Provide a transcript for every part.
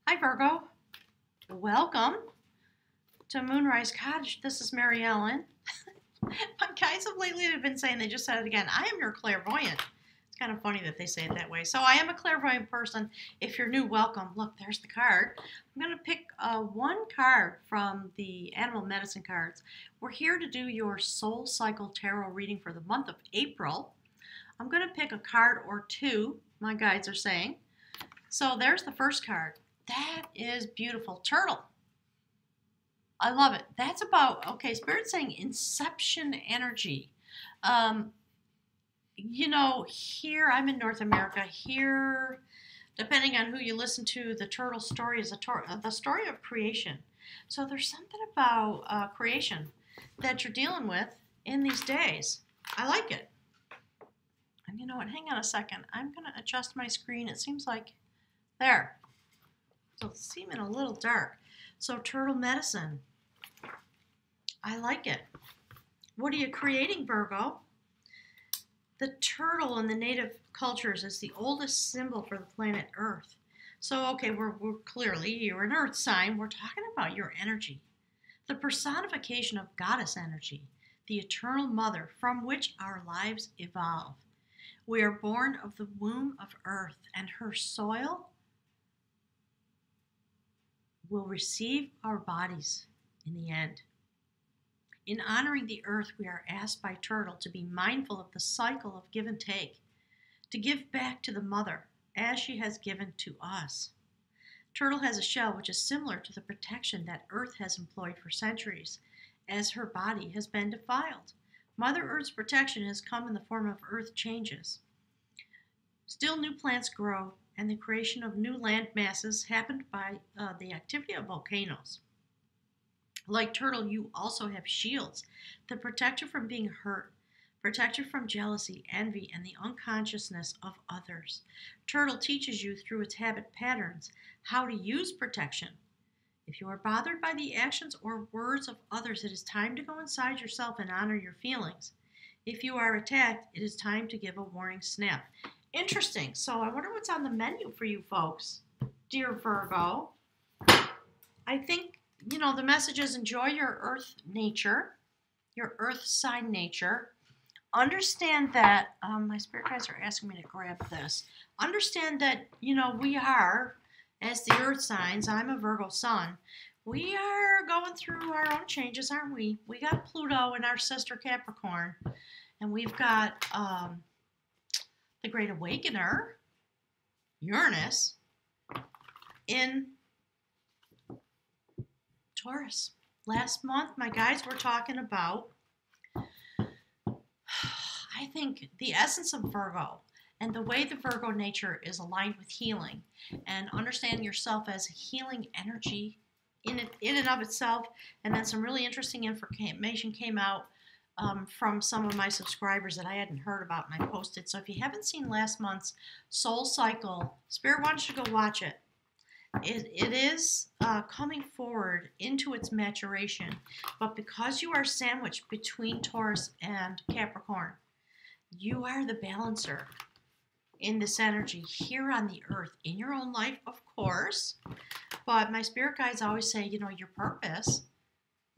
Hi Virgo, welcome to Moonrise Cottage. This is Mary Ellen. My guys have lately been saying, they just said it again, I am your clairvoyant. It's kind of funny that they say it that way. So I am a clairvoyant person. If you're new, welcome. Look, there's the card. I'm going to pick one card from the animal medicine cards. We're here to do your soul cycle tarot reading for the month of April. I'm going to pick a card or two, my guides are saying. So there's the first card. That is beautiful. Turtle. I love it. That's about, okay, Spirit's saying Inception energy. Here, I'm in North America. Here, depending on who you listen to, the turtle story is the story of creation. So there's something about creation that you're dealing with in these days. I like it. And you know what? Hang on a second. I'm going to adjust my screen. It seems like, there. So it's seeming a little dark. So turtle medicine. I like it. What are you creating, Virgo? The turtle in the native cultures is the oldest symbol for the planet Earth. So, okay, we're clearly, you're an Earth sign. We're talking about your energy. The personification of goddess energy, the eternal mother from which our lives evolve. We are born of the womb of Earth, and her soil will receive our bodies in the end. In honoring the earth, we are asked by Turtle to be mindful of the cycle of give and take, to give back to the mother as she has given to us. Turtle has a shell which is similar to the protection that Earth has employed for centuries, as her body has been defiled. Mother Earth's protection has come in the form of earth changes. Still new plants grow, and the creation of new land masses happened by the activity of volcanoes. Like Turtle, you also have shields that protect you from being hurt, protect you from jealousy, envy, and the unconsciousness of others. Turtle teaches you through its habit patterns how to use protection. If you are bothered by the actions or words of others, it is time to go inside yourself and honor your feelings. If you are attacked, it is time to give a warning snap. Interesting. So I wonder what's on the menu for you folks, dear Virgo. I think, the message is enjoy your earth nature, your earth sign nature. Understand that, my spirit guides are asking me to grab this. Understand that, we are, as the earth signs, I'm a Virgo sun, we are going through our own changes, aren't we? We got Pluto in our sister Capricorn, and we've got the Great Awakener, Uranus, in Taurus. Last month, my guides were talking about, I think, the essence of Virgo and the way the Virgo nature is aligned with healing and understanding yourself as a healing energy in and of itself. And then some really interesting information came out from some of my subscribers that I hadn't heard about, and I posted. So if you haven't seen last month's Soul Cycle, Spirit wants you to go watch it. It is coming forward into its maturation, but because you are sandwiched between Taurus and Capricorn, you are the balancer in this energy here on the earth, in your own life, of course. But my spirit guides always say, your purpose,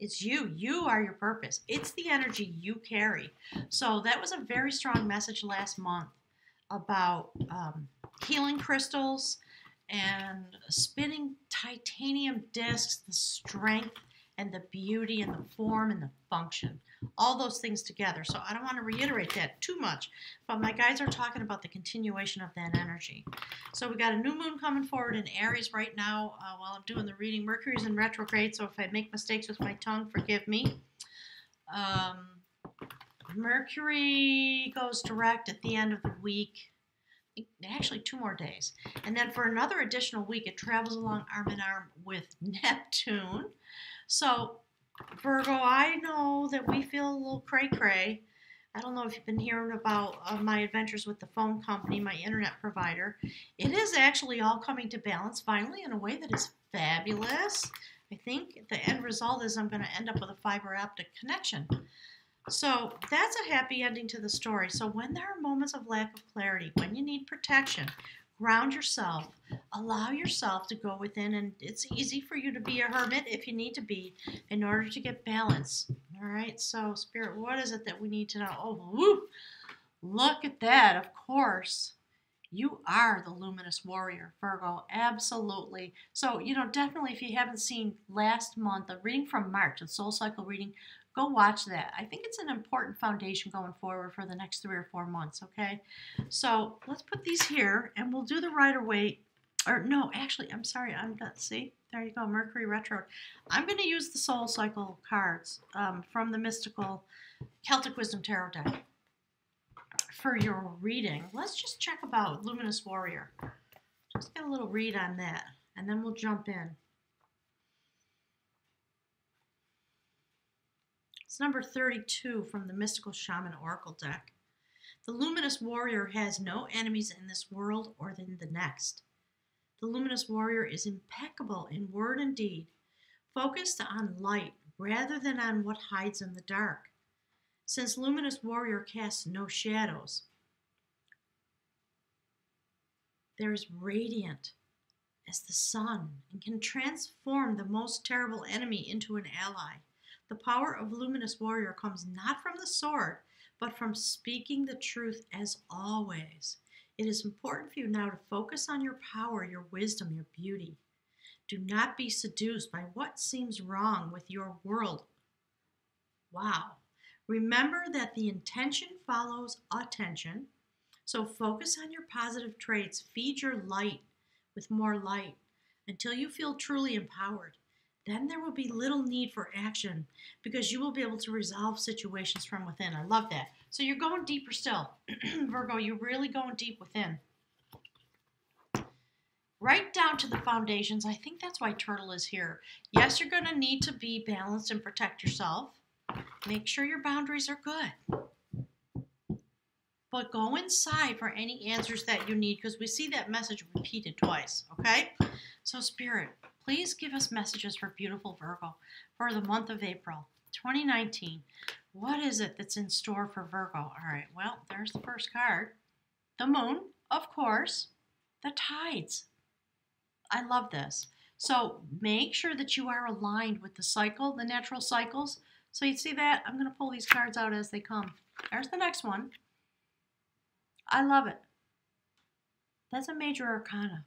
it's you. You are your purpose. It's the energy you carry. So that was a very strong message last month about healing crystals and spinning titanium discs, the strength and the beauty and the form and the function, all those things together. So I don't want to reiterate that too much, but my guides are talking about the continuation of that energy. So we got a new moon coming forward in Aries right now while I'm doing the reading. Mercury's in retrograde, so if I make mistakes with my tongue, forgive me. Mercury goes direct at the end of the week. Actually 2 more days. And then for another additional week, it travels along arm in arm with Neptune. So, Virgo, I know that we feel a little cray-cray. I don't know if you've been hearing about my adventures with the phone company, my internet provider. It is actually all coming to balance finally in a way that is fabulous. I think the end result is I'm going to end up with a fiber optic connection. So that's a happy ending to the story. So when there are moments of lack of clarity, when you need protection, ground yourself, allow yourself to go within, and it's easy for you to be a hermit if you need to be in order to get balance. All right, so Spirit, what is it that we need to know? Oh, woo, look at that. Of course, you are the luminous warrior, Virgo. Absolutely. So, definitely if you haven't seen last month, the reading from March, the soul cycle reading, go watch that. I think it's an important foundation going forward for the next 3 or 4 months, okay? So let's put these here and we'll do the Rider Waite. Or no, actually, I'm sorry. See, there you go, Mercury retro. I'm going to use the soul cycle cards from the Mystical Celtic Wisdom Tarot deck for your reading. Let's just check about Luminous Warrior. Just get a little read on that, and then we'll jump in. It's number 32 from the Mystical Shaman Oracle deck. The Luminous Warrior has no enemies in this world or in the next. The Luminous Warrior is impeccable in word and deed, focused on light rather than on what hides in the dark. Since Luminous Warrior casts no shadows, there is radiant as the sun and can transform the most terrible enemy into an ally. The power of Luminous Warrior comes not from the sword, but from speaking the truth as always. It is important for you now to focus on your power, your wisdom, your beauty. Do not be seduced by what seems wrong with your world. Wow. Remember that the intention follows attention. So focus on your positive traits. Feed your light with more light until you feel truly empowered. Then there will be little need for action because you will be able to resolve situations from within. I love that. So you're going deeper still. Virgo, you're really going deep within. Right down to the foundations. I think that's why Turtle is here. Yes, you're going to need to be balanced and protect yourself. Make sure your boundaries are good. But go inside for any answers that you need because we see that message repeated twice, okay? So Spirit, please give us messages for beautiful Virgo for the month of April 2019. What is it that's in store for Virgo? All right, well, there's the first card. The moon, of course. The tides. I love this. So make sure that you are aligned with the cycle, the natural cycles. So you see that? I'm going to pull these cards out as they come. There's the next one. I love it. That's a major arcana.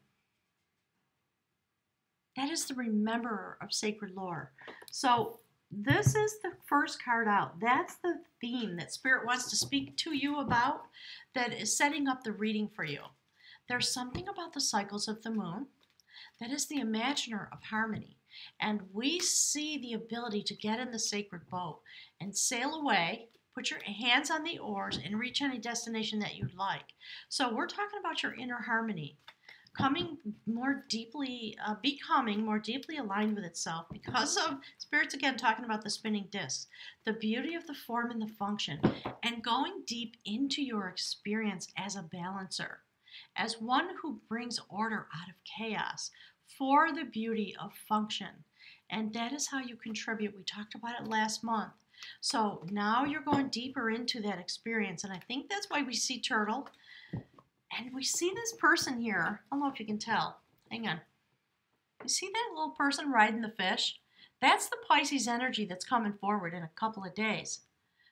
That is the rememberer of sacred lore. So this is the first card out. That's the theme that Spirit wants to speak to you about that is setting up the reading for you. There's something about the cycles of the moon that is the imaginer of harmony. And we see the ability to get in the sacred boat and sail away, put your hands on the oars, and reach any destination that you'd like. So we're talking about your inner harmony, becoming more deeply aligned with itself because of Spirit's, again, talking about the spinning discs, the beauty of the form and the function, and going deep into your experience as a balancer, as one who brings order out of chaos for the beauty of function. And that is how you contribute. We talked about it last month. So now you're going deeper into that experience. And I think that's why we see Turtle. And we see this person here. I don't know if you can tell. Hang on. You see that little person riding the fish? That's the Pisces energy that's coming forward in a couple of days.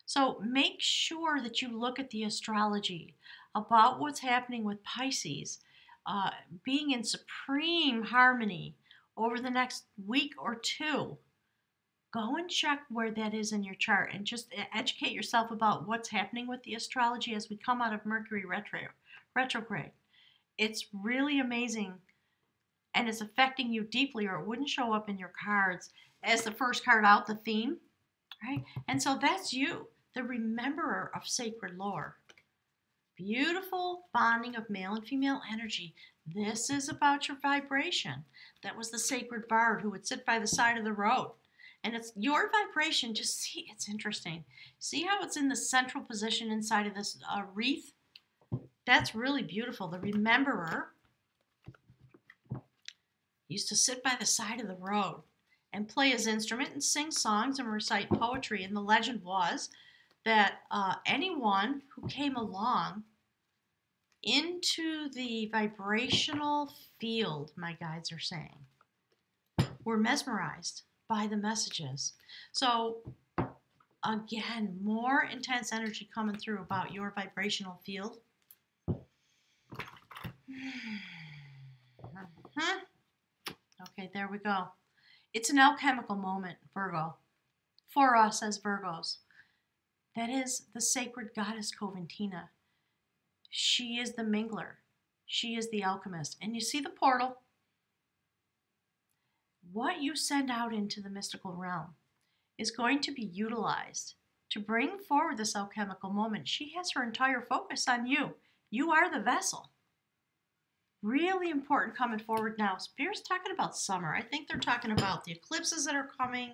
So make sure that you look at the astrology about what's happening with Pisces being in supreme harmony over the next week or two. Go and check where that is in your chart and just educate yourself about what's happening with the astrology as we come out of Mercury retrograde. It's really amazing and it's affecting you deeply, or it wouldn't show up in your cards as the first card out, the theme, right? And so that's you, the rememberer of sacred lore. Beautiful bonding of male and female energy. This is about your vibration. That was the sacred bard who would sit by the side of the road. And it's your vibration. Just see, it's interesting. See how it's in the central position inside of this wreath? That's really beautiful. The rememberer used to sit by the side of the road and play his instrument and sing songs and recite poetry. And the legend was that anyone who came along into the vibrational field, my guides are saying. We're mesmerized by the messages. So, again, more intense energy coming through about your vibrational field. Okay, there we go. It's an alchemical moment, Virgo, for us as Virgos. That is the sacred goddess Coventina. She is the mingler. She is the alchemist. And you see the portal? What you send out into the mystical realm is going to be utilized to bring forward this alchemical moment. She has her entire focus on you. You are the vessel. Really important coming forward now. Spirit's talking about summer. I think they're talking about the eclipses that are coming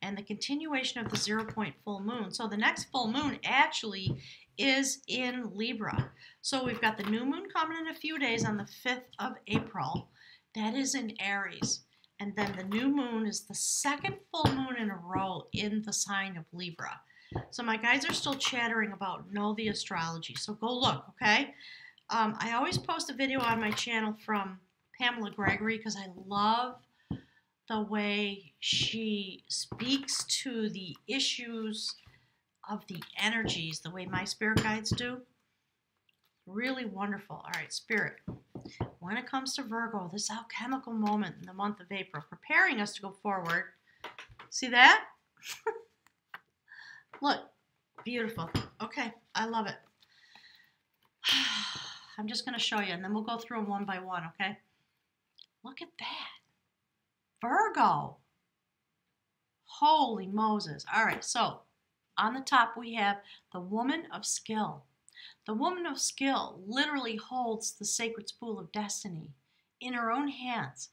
and the continuation of the 0-point full moon. So the next full moon actually is in Libra. So we've got the new moon coming in a few days on the 5th of April. That is in Aries. And then the new moon is the second full moon in a row in the sign of Libra. So my guides are still chattering about know the astrology. So go look, okay? I always post a video on my channel from Pamela Gregory because I love the way she speaks to the issues of the energies, the way my spirit guides do. Really wonderful. All right, Spirit. When it comes to Virgo, this alchemical moment in the month of April, preparing us to go forward. See that? Look, beautiful. Okay, I love it. I'm just going to show you, and then we'll go through them one by one, okay? Look at that. Virgo. Holy Moses. All right, so on the top we have the woman of skill. The woman of skill literally holds the sacred spool of destiny in her own hands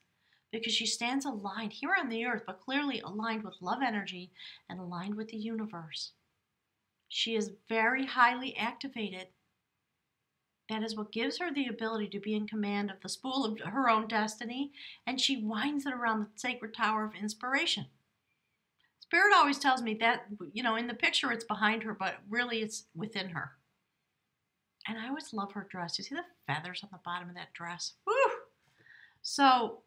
because she stands aligned here on the earth, but clearly aligned with love energy and aligned with the universe. She is very highly activated. That is what gives her the ability to be in command of the spool of her own destiny, and she winds it around the sacred tower of inspiration. Spirit always tells me that, in the picture it's behind her, but really it's within her. And I always love her dress. You see the feathers on the bottom of that dress? Woo! So,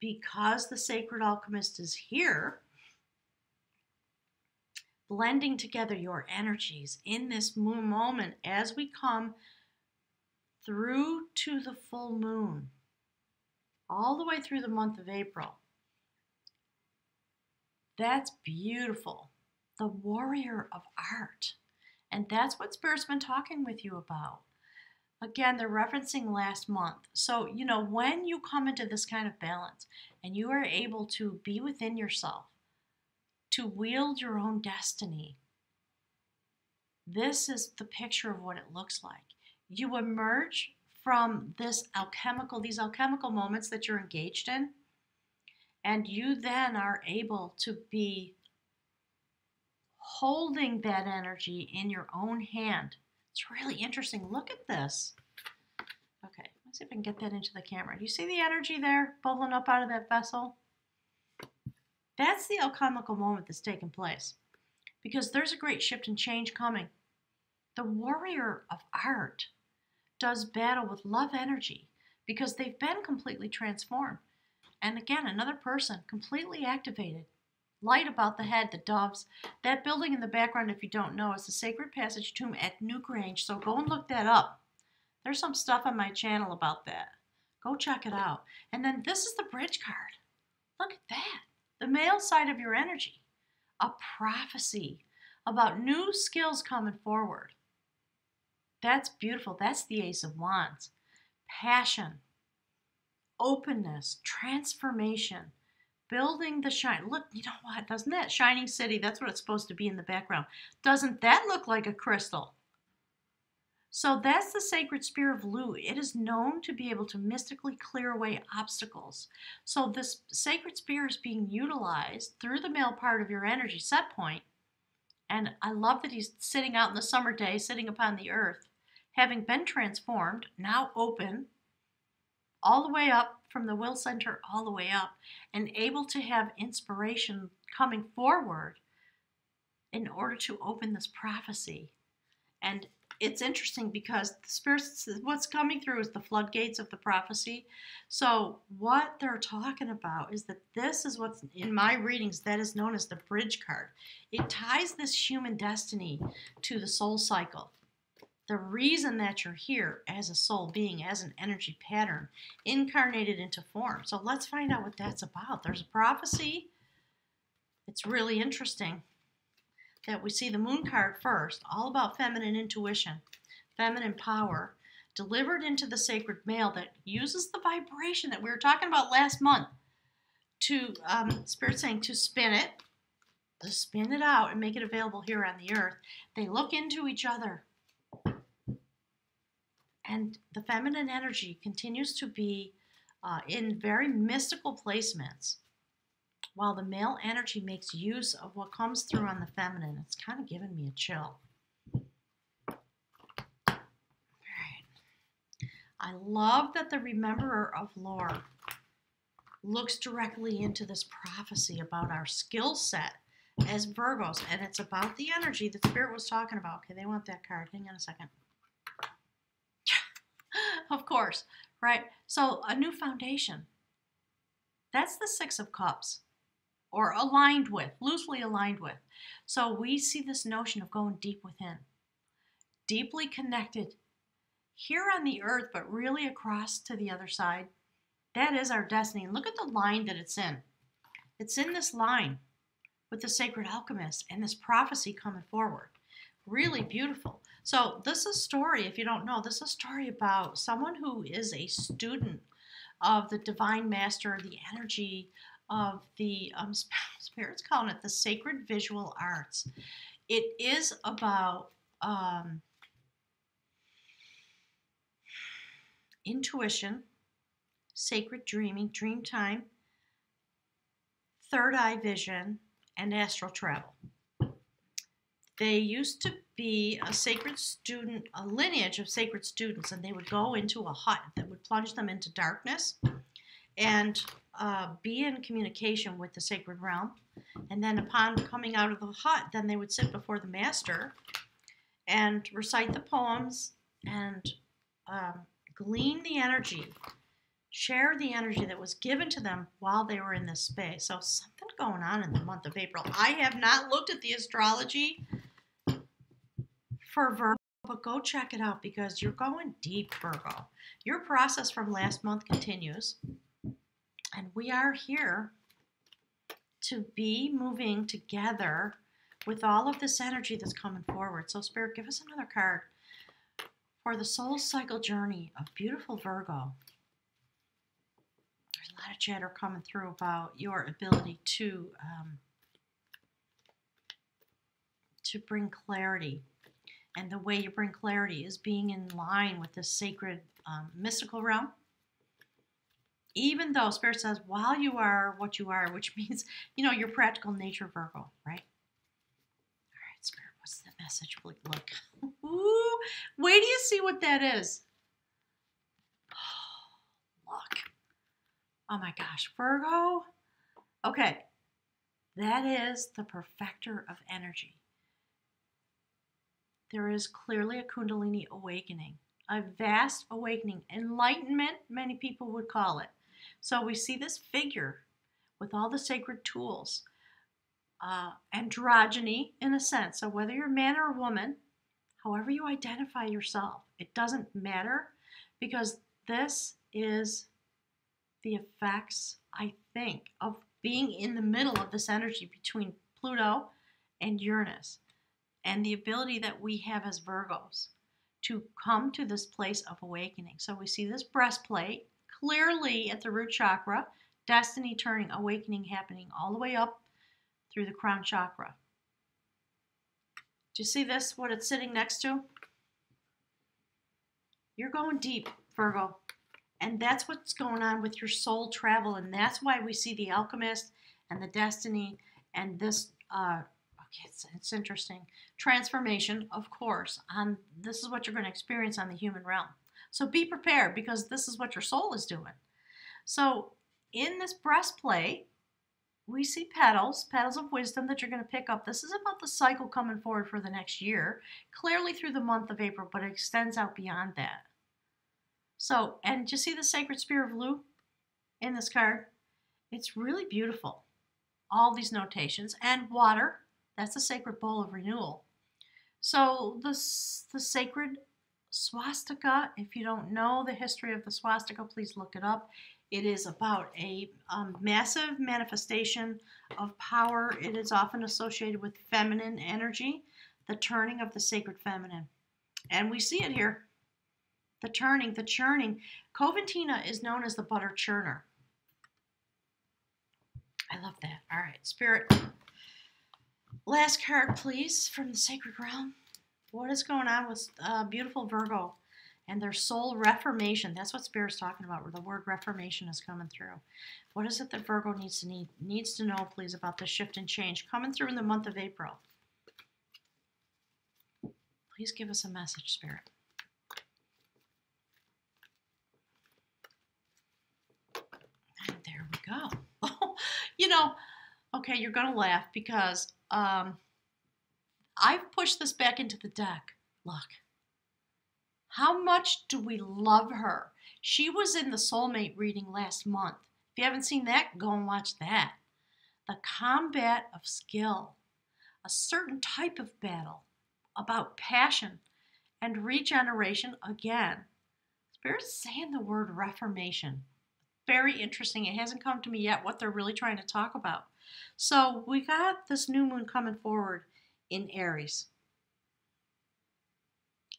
because the sacred alchemist is here, blending together your energies in this moon moment as we come through to the full moon, all the way through the month of April. That's beautiful. The warrior of art. And that's what Spirit's been talking with you about. Again, they're referencing last month. So, when you come into this kind of balance and you are able to be within yourself, to wield your own destiny, this is the picture of what it looks like. You emerge from these alchemical moments that you're engaged in, and you then are able to be holding that energy in your own hand. It's really interesting. Look at this. Okay, let's see if I can get that into the camera. Do you see the energy there bubbling up out of that vessel? That's the alchemical moment that's taking place because there's a great shift and change coming. The warrior of art does battle with love energy because they've been completely transformed. And again, another person completely activated. Light about the head, the doves. That building in the background, if you don't know, is the Sacred Passage Tomb at Newgrange. So go and look that up. There's some stuff on my channel about that. Go check it out. And then this is the bridge card. Look at that. The male side of your energy. A prophecy about new skills coming forward. That's beautiful. That's the Ace of Wands. Passion, openness, transformation, building the shine. Look, you know what? Doesn't that shining city, that's what it's supposed to be in the background. Doesn't that look like a crystal? So that's the sacred spear of Lu. It is known to be able to mystically clear away obstacles. So this sacred spear is being utilized through the male part of your energy set point. And I love that he's sitting out in the summer day, sitting upon the earth, having been transformed, now open, all the way up from the will center, all the way up, and able to have inspiration coming forward in order to open this prophecy. And it's interesting because the spirits, what's coming through is the floodgates of the prophecy. So what they're talking about is that this is what's in my readings that is known as the bridge card. It ties this human destiny to the soul cycle. The reason that you're here as a soul being, as an energy pattern, incarnated into form. So let's find out what that's about. There's a prophecy. It's really interesting that we see the moon card first, all about feminine intuition, feminine power, delivered into the sacred male that uses the vibration that we were talking about last month to, Spirit saying, to spin it out and make it available here on the earth. They look into each other. And the feminine energy continues to be in very mystical placements, while the male energy makes use of what comes through on the feminine. It's kind of giving me a chill. All right. I love that the Rememberer of Lore looks directly into this prophecy about our skill set as Virgos, and it's about the energy that Spirit was talking about. Okay, they want that card. Hang on a second. Of course, right? So a new foundation. That's the Six of Cups, or aligned with, loosely aligned with. So we see this notion of going deep within, deeply connected here on the earth, but really across to the other side. That is our destiny. And look at the line that it's in. It's in this line with the sacred alchemist and this prophecy coming forward. Really beautiful. So this is a story, if you don't know, this is a story about someone who is a student of the divine master, the energy of the Spirit's calling it the sacred visual arts. It is about intuition, sacred dreaming, dream time, third eye vision, and astral travel. They used to be a sacred student, a lineage of sacred students, and they would go into a hut that would plunge them into darkness and be in communication with the sacred realm. And then upon coming out of the hut, then they would sit before the master and recite the poems and glean the energy, share the energy that was given to them while they were in this space. So something going on in the month of April. I have not looked at the astrology for Virgo, but go check it out because you're going deep, Virgo. Your process from last month continues, and we are here to be moving together with all of this energy that's coming forward. So Spirit, give us another card for the soul cycle journey of beautiful Virgo. There's a lot of chatter coming through about your ability to bring clarity. And the way you bring clarity is being in line with this sacred mystical realm. Even though Spirit says, while you are what you are, which means, you know, your practical nature, Virgo, right? All right, Spirit, what's the message? Look. Ooh, wait till you see what that is. Oh, look. Oh my gosh, Virgo. Okay, that is the perfecter of energy. There is clearly a Kundalini awakening, a vast awakening, enlightenment, many people would call it. So we see this figure with all the sacred tools, androgyny in a sense. So whether you're a man or a woman, however you identify yourself, it doesn't matter, because this is the effects, I think, of being in the middle of this energy between Pluto and Uranus. And the ability that we have as Virgos to come to this place of awakening. So we see this breastplate clearly at the root chakra, destiny turning, awakening happening all the way up through the crown chakra. Do you see this, what it's sitting next to? You're going deep, Virgo. And that's what's going on with your soul travel. And that's why we see the alchemist and the destiny and this it's interesting. Transformation, of course. This is what you're going to experience on the human realm. So be prepared, because this is what your soul is doing. So in this breastplate, we see petals of wisdom that you're going to pick up. This is about the cycle coming forward for the next year, clearly through the month of April, but it extends out beyond that. So, and do you see the sacred spear of Lu in this card? It's really beautiful. All these notations. And water, that's the sacred bowl of renewal. So the sacred swastika, if you don't know the history of the swastika, please look it up. It is about a massive manifestation of power. It is often associated with feminine energy, the turning of the sacred feminine. And we see it here. The turning, the churning. Coventina is known as the butter churner. I love that. All right, Spirit. Last card, please, from the sacred realm. What is going on with beautiful Virgo and their soul reformation? That's what Spirit's talking about, where the word reformation is coming through. What is it that Virgo needs to know, please, about this shift and change coming through in the month of April? Please give us a message, Spirit. And there we go. You know, okay, you're going to laugh because I've pushed this back into the deck. Look. How much do we love her? She was in the soulmate reading last month. If you haven't seen that, go and watch that. The combat of skill. A certain type of battle about passion and regeneration again. Spirit's saying the word reformation. Very interesting. It hasn't come to me yet what they're really trying to talk about. So we got this new moon coming forward in Aries.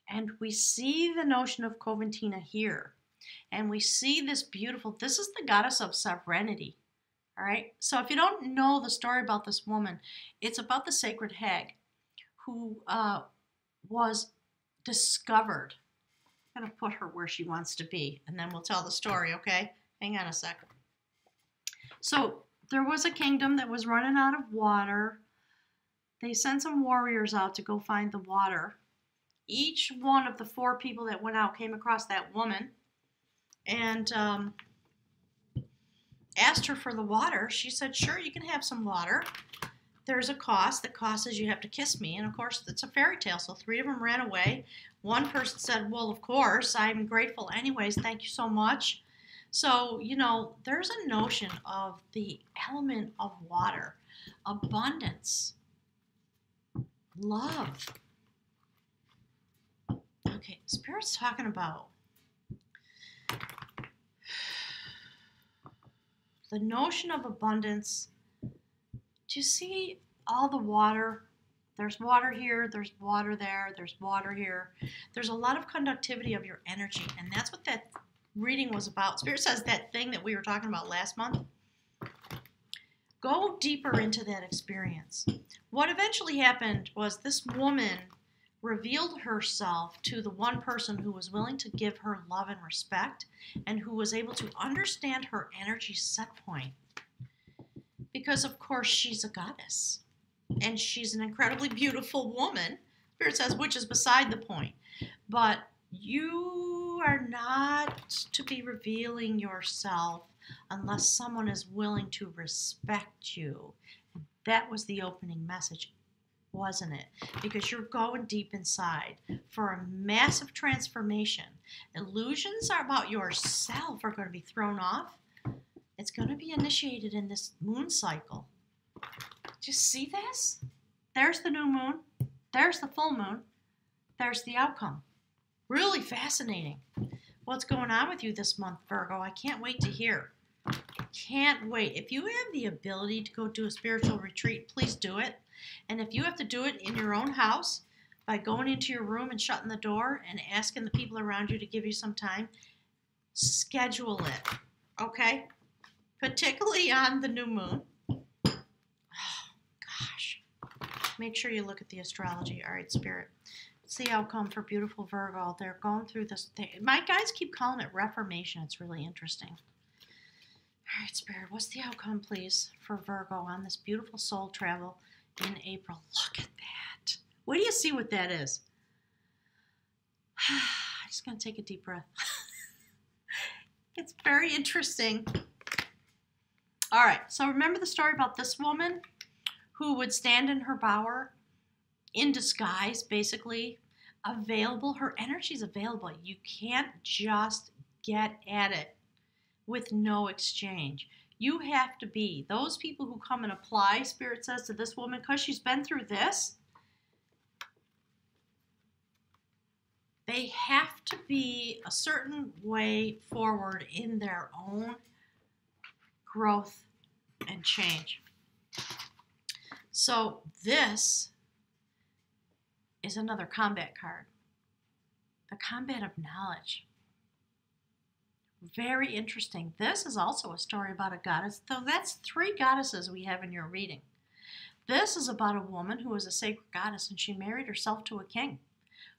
And we see the notion of Coventina here. And we see this beautiful, this is the goddess of serenity. All right. So if you don't know the story about this woman, it's about the sacred hag who was discovered. I'm going to put her where she wants to be, and then we'll tell the story, okay? Hang on a second. So there was a kingdom that was running out of water. They sent some warriors out to go find the water. Each one of the 4 people that went out came across that woman and asked her for the water. She said, sure, you can have some water. There's a cost. The cost is you have to kiss me. And of course, it's a fairy tale. So 3 of them ran away. One person said, well, of course, I'm grateful anyways. Thank you so much. So, you know, there's a notion of the element of water, abundance, love. Okay, Spirit's talking about the notion of abundance. Do you see all the water? There's water here, there's water there, there's water here. There's a lot of conductivity of your energy, and that's what that reading was about. Spirit says that thing that we were talking about last month. Go deeper into that experience. What eventually happened was this woman revealed herself to the one person who was willing to give her love and respect and who was able to understand her energy set point. Because, of course, she's a goddess and she's an incredibly beautiful woman. Spirit says, which is beside the point. But you are not to be revealing yourself unless someone is willing to respect you. And that was the opening message, wasn't it? Because you're going deep inside for a massive transformation. Illusions about yourself are going to be thrown off. It's going to be initiated in this moon cycle. Just see this? There's the new moon. There's the full moon. There's the outcome. Really fascinating. What's going on with you this month, Virgo? I can't wait to hear. Can't wait. If you have the ability to go do a spiritual retreat, please do it. And if you have to do it in your own house by going into your room and shutting the door and asking the people around you to give you some time, schedule it. Okay? Particularly on the new moon. Oh, gosh. Make sure you look at the astrology. All right, Spirit. What's the outcome for beautiful Virgo? They're going through this thing. My guys keep calling it reformation. It's really interesting. All right, Spirit. What's the outcome, please, for Virgo on this beautiful soul travel in April? Look at that. What do you see what that is? I'm just going to take a deep breath. It's very interesting. All right, so remember the story about this woman who would stand in her bower in disguise, basically available. Her energy's available. You can't just get at it with no exchange. You have to be those people who come and apply, Spirit says to this woman, because she's been through this, they have to be a certain way forward in their own growth and change. So this is another combat card. The combat of knowledge. Very interesting. This is also a story about a goddess. So that's 3 goddesses we have in your reading. This is about a woman who was a sacred goddess, and she married herself to a king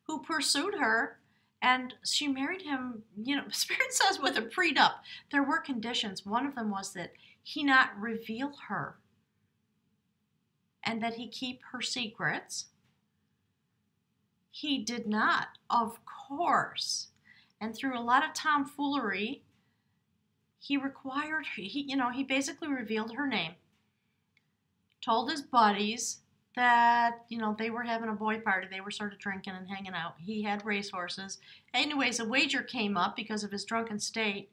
who pursued her, and she married him, Spirit says with a prenup. There were conditions. One of them was that he not reveal her and that he keep her secrets. He did not, of course. And through a lot of tomfoolery, he required, he basically revealed her name, told his buddies that, they were having a boy party. They were sort of drinking and hanging out. He had racehorses. Anyways, a wager came up because of his drunken state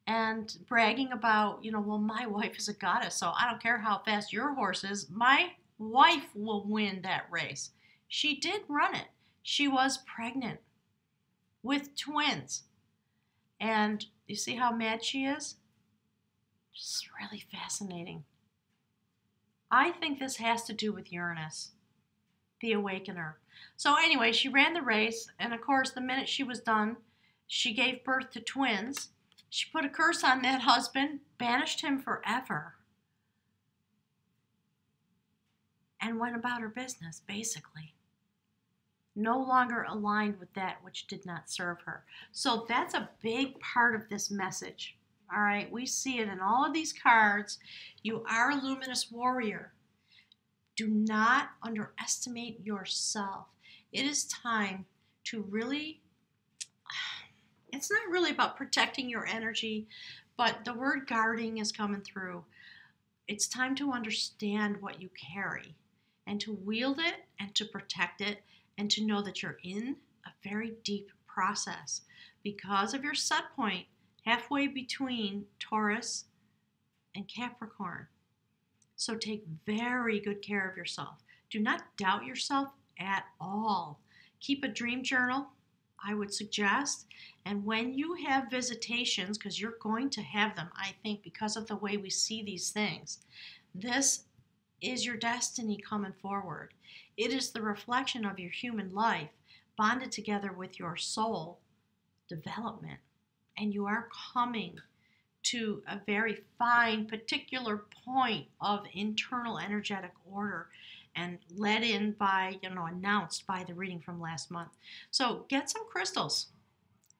and bragging about, well, my wife is a goddess, so I don't care how fast your horse is. My wife will win that race. She did run it. She was pregnant with twins. And you see how mad she is? Just really fascinating. I think this has to do with Uranus, the awakener. So anyway, she ran the race, and of course, the minute she was done, she gave birth to twins. She put a curse on that husband, banished him forever, and went about her business, basically. No longer aligned with that which did not serve her. So that's a big part of this message. All right, we see it in all of these cards. You are a luminous warrior. Do not underestimate yourself. It is time to really, it's not really about protecting your energy, but the word guarding is coming through. It's time to understand what you carry and to wield it and to protect it and to know that you're in a very deep process because of your set point halfway between Taurus and Capricorn. So take very good care of yourself. Do not doubt yourself at all. Keep a dream journal, I would suggest. And when you have visitations, because you're going to have them, I think, because of the way we see these things, this is your destiny coming forward. It is the reflection of your human life bonded together with your soul development. And you are coming to a very fine, particular point of internal energetic order and led in by, announced by the reading from last month. So get some crystals.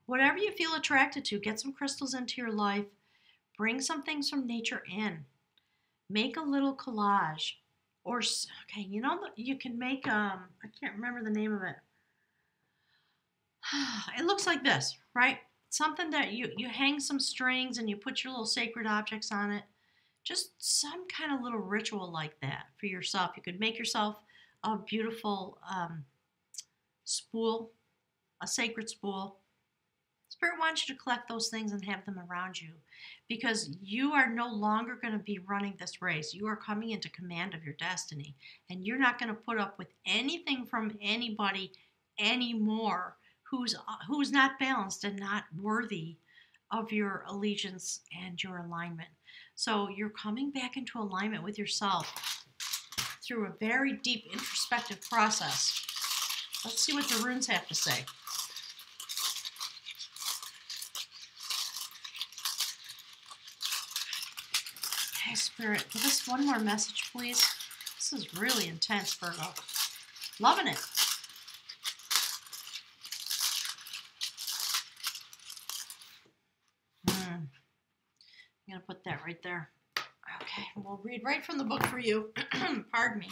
Whatever you feel attracted to, get some crystals into your life. Bring some things from nature in. Make a little collage. Or, okay, you can make, I can't remember the name of it. It looks like this, right? Something that you hang some strings and you put your little sacred objects on it. Just some kind of little ritual like that for yourself. You could make yourself a beautiful spool, a sacred spool. Spirit wants you to collect those things and have them around you because you are no longer going to be running this race. You are coming into command of your destiny, and you're not going to put up with anything from anybody anymore who's not balanced and not worthy of your allegiance and your alignment. So you're coming back into alignment with yourself through a very deep introspective process. Let's see what the runes have to say. Okay, Spirit, give us one more message, please. This is really intense, Virgo. Loving it. I'm going to put that right there. Okay, we'll read right from the book for you. Pardon me.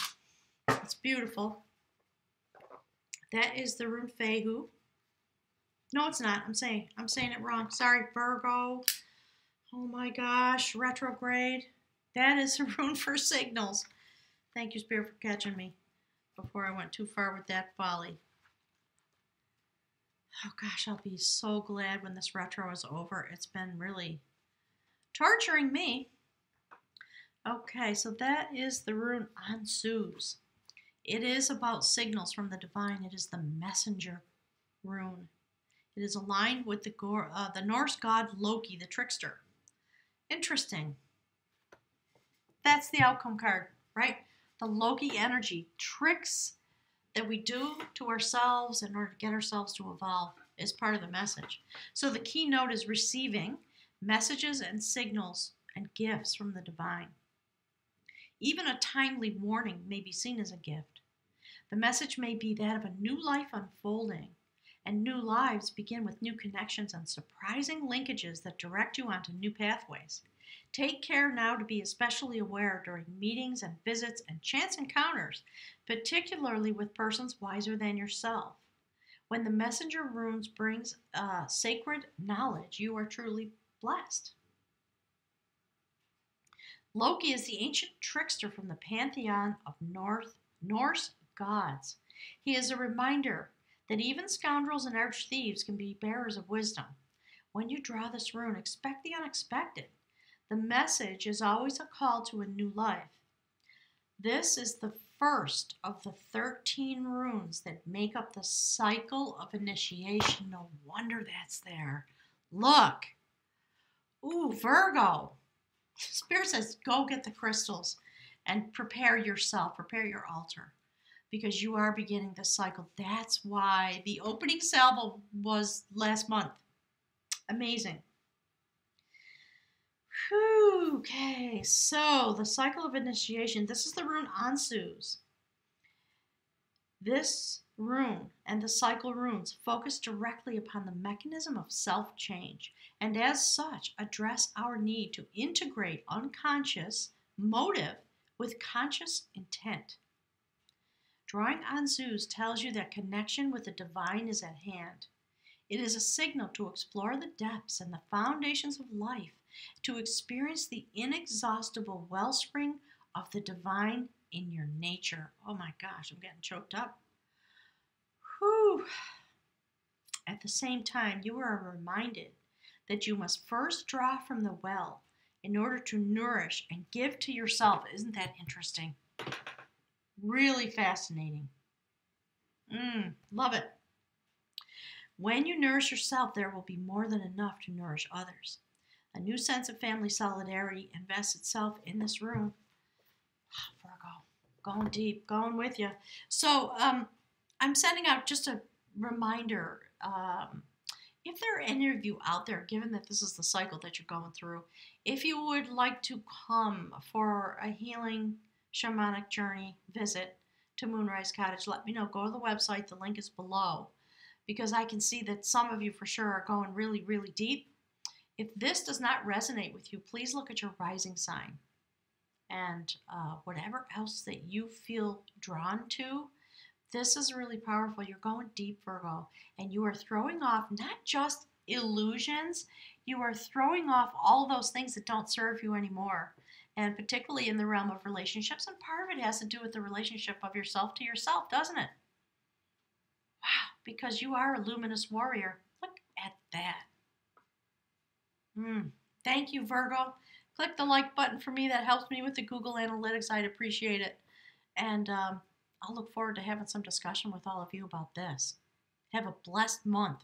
It's beautiful. That is the rune Fehu. No, it's not. I'm saying it wrong. Sorry, Virgo. Oh my gosh, retrograde. That is a rune for signals. Thank you, Spirit, for catching me before I went too far with that folly. Oh gosh, I'll be so glad when this retro is over. It's been really torturing me. Okay, so that is the rune Ansuz. It is about signals from the divine. It is the messenger rune. It is aligned with the Norse god Loki, the trickster. Interesting. That's the outcome card, right? The Loki energy, tricks that we do to ourselves in order to get ourselves to evolve is part of the message. So the keynote is receiving messages and signals and gifts from the divine. Even a timely warning may be seen as a gift. The message may be that of a new life unfolding, and new lives begin with new connections and surprising linkages that direct you onto new pathways. Take care now to be especially aware during meetings and visits and chance encounters, particularly with persons wiser than yourself. When the messenger runes brings sacred knowledge, you are truly blessed. Loki is the ancient trickster from the pantheon of Norse gods. He is a reminder that even scoundrels and arch thieves can be bearers of wisdom. When you draw this rune, expect the unexpected. The message is always a call to a new life. This is the first of the 13 runes that make up the cycle of initiation. No wonder that's there. Look. Ooh, Virgo. Spirit says, go get the crystals and prepare yourself, prepare your altar, because you are beginning this cycle. That's why the opening salvo was last month. Amazing. Whew, okay, so the cycle of initiation. This is the rune Ansuz. This rune and the cycle runes focus directly upon the mechanism of self-change, and as such address our need to integrate unconscious motive with conscious intent. Drawing Ansuz tells you that connection with the divine is at hand. It is a signal to explore the depths and the foundations of life, to experience the inexhaustible wellspring of the divine in your nature. Oh my gosh, I'm getting choked up. Whew. At the same time, you are reminded that you must first draw from the well in order to nourish and give to yourself. Isn't that interesting? Really fascinating. Love it. When you nourish yourself, there will be more than enough to nourish others. A new sense of family solidarity invests itself in this room. Virgo, going deep, going with you. So I'm sending out just a reminder. If there are any of you out there, given that this is the cycle that you're going through, if you would like to come for a healing shamanic journey visit to Moonrise Cottage, let me know. Go to the website. The link is below, because I can see that some of you for sure are going really, really deep. If this does not resonate with you, please look at your rising sign. And whatever else that you feel drawn to, this is really powerful. You're going deep, Virgo, and you are throwing off not just illusions, you are throwing off all those things that don't serve you anymore, and particularly in the realm of relationships. And part of it has to do with the relationship of yourself to yourself, doesn't it? Wow, because you are a luminous warrior. Look at that. Thank you, Virgo. Click the like button for me. That helps me with the Google Analytics. I'd appreciate it. And I'll look forward to having some discussion with all of you about this. Have a blessed month.